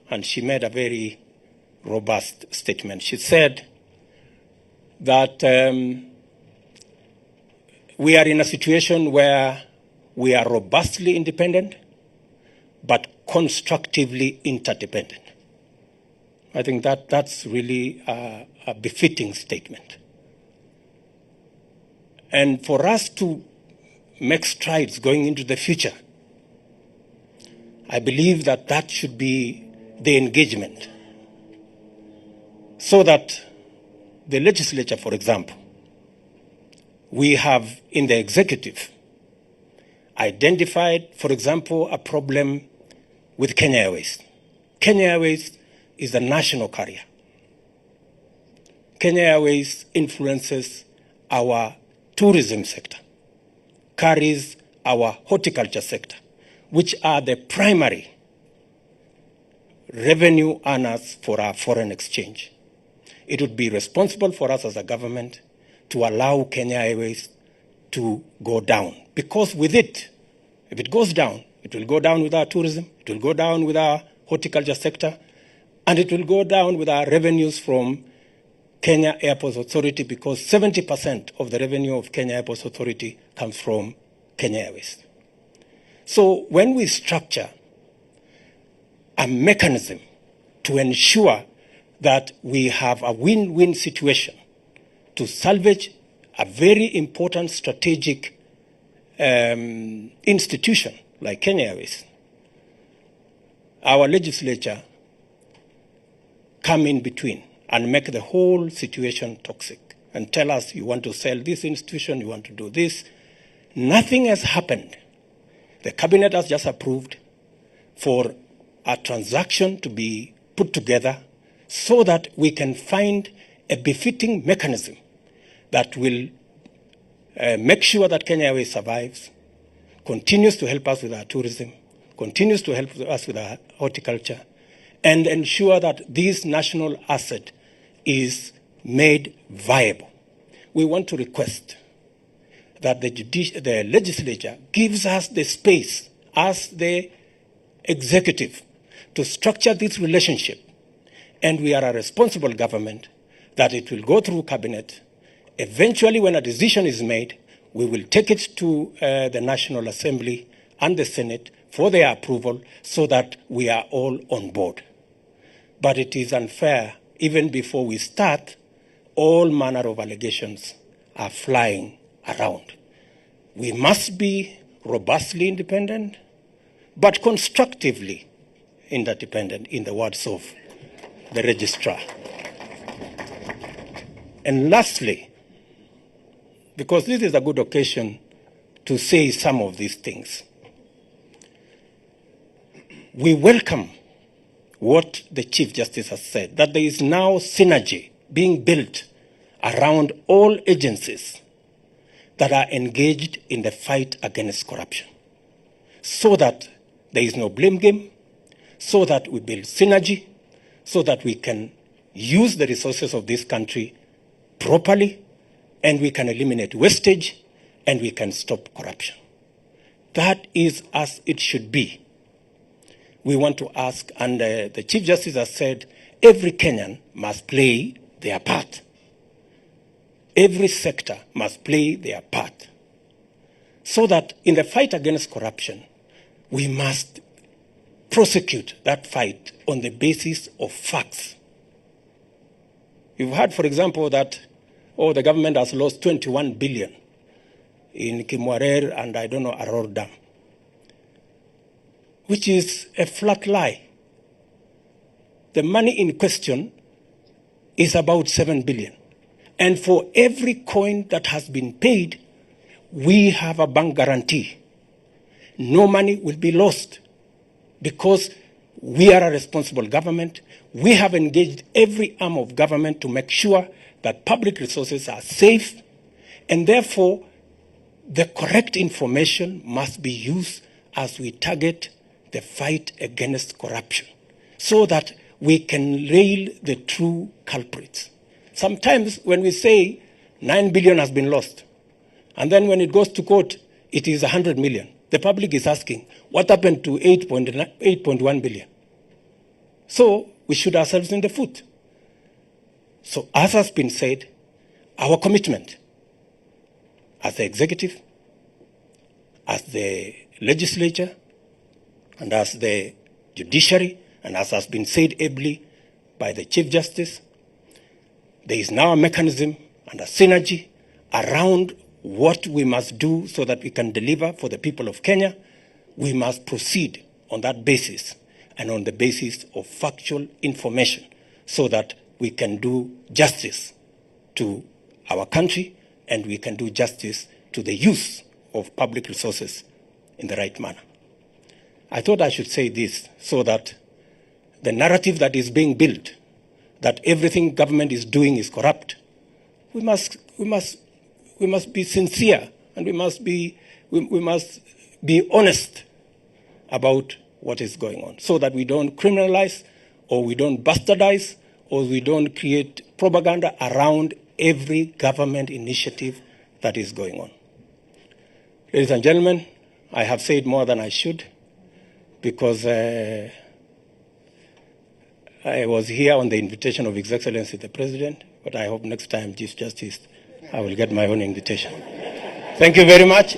and she made a very robust statement. She said that we are in a situation where we are robustly independent, but constructively interdependent. I think that's really a befitting statement. And for us to make strides going into the future, I believe that that should be the engagement, so that the legislature, for example, we have in the executive identified, for example, a problem with Kenya Airways. Kenya Airways is a national carrier. Kenya Airways influences our tourism sector, carries our horticulture sector, which are the primary revenue earners for our foreign exchange. It would be responsible for us as a government to allow Kenya Airways to go down, because with it, if it goes down, it will go down with our tourism, it will go down with our horticulture sector, and it will go down with our revenues from Kenya Airports Authority, because 70% of the revenue of Kenya Airports Authority comes from Kenya Airways. So when we structure a mechanism to ensure that we have a win-win situation to salvage a very important strategic institution like Kenya Airways, our legislature come in between and make the whole situation toxic and tell us, you want to sell this institution, you want to do this. Nothing has happened. The cabinet has just approved for a transaction to be put together so that we can find a befitting mechanism that will make sure that Kenya Airways survives, continues to help us with our tourism, continues to help us with our horticulture, and ensure that this national asset is made viable. We want to request that the legislature gives us the space as the executive to structure this relationship, and we are a responsible government, that it will go through cabinet. Eventually, when a decision is made, we will take it to the National Assembly and the Senate for their approval so that we are all on board. But it is unfair, even before we start, all manner of allegations are flying around. We must be robustly independent, but constructively interdependent, in the words of the registrar. And lastly, because this is a good occasion to say some of these things, we welcome what the Chief Justice has said, that there is now synergy being built around all agencies that are engaged in the fight against corruption, so that there is no blame game, so that we build synergy, so that we can use the resources of this country properly, and we can eliminate wastage, and we can stop corruption. That is as it should be. We want to ask, and the Chief Justice has said, every Kenyan must play their part. Every sector must play their part. So that in the fight against corruption, we must prosecute that fight on the basis of facts. You've heard, for example, that the government has lost 21 billion in Kimwarer and I don't know, Arraigned Dam, which is a flat lie. The money in question is about 7 billion. And for every coin that has been paid, we have a bank guarantee. No money will be lost, because we are a responsible government. We have engaged every arm of government to make sure that public resources are safe, and therefore the correct information must be used as we target the fight against corruption, so that we can nail the true culprits. Sometimes when we say 9 billion has been lost, and then when it goes to court, it is 100 million. The public is asking, what happened to 8.1 billion? So we shoot ourselves in the foot. So as has been said, our commitment as the executive, as the legislature, and as the judiciary, and as has been said ably by the Chief Justice, there is now a mechanism and a synergy around what we must do so that we can deliver for the people of Kenya. We must proceed on that basis and on the basis of factual information so that we can do justice to our country and we can do justice to the use of public resources in the right manner. I thought I should say this so that the narrative that is being built, that everything government is doing is corrupt, we must be sincere and we must be honest about what is going on so that we don't criminalize or we don't bastardize or we don't create propaganda around every government initiative that is going on. Ladies and gentlemen, I have said more than I should because I was here on the invitation of His Excellency the President, but I hope next time, Chief Justice, I will get my own invitation. Thank you very much.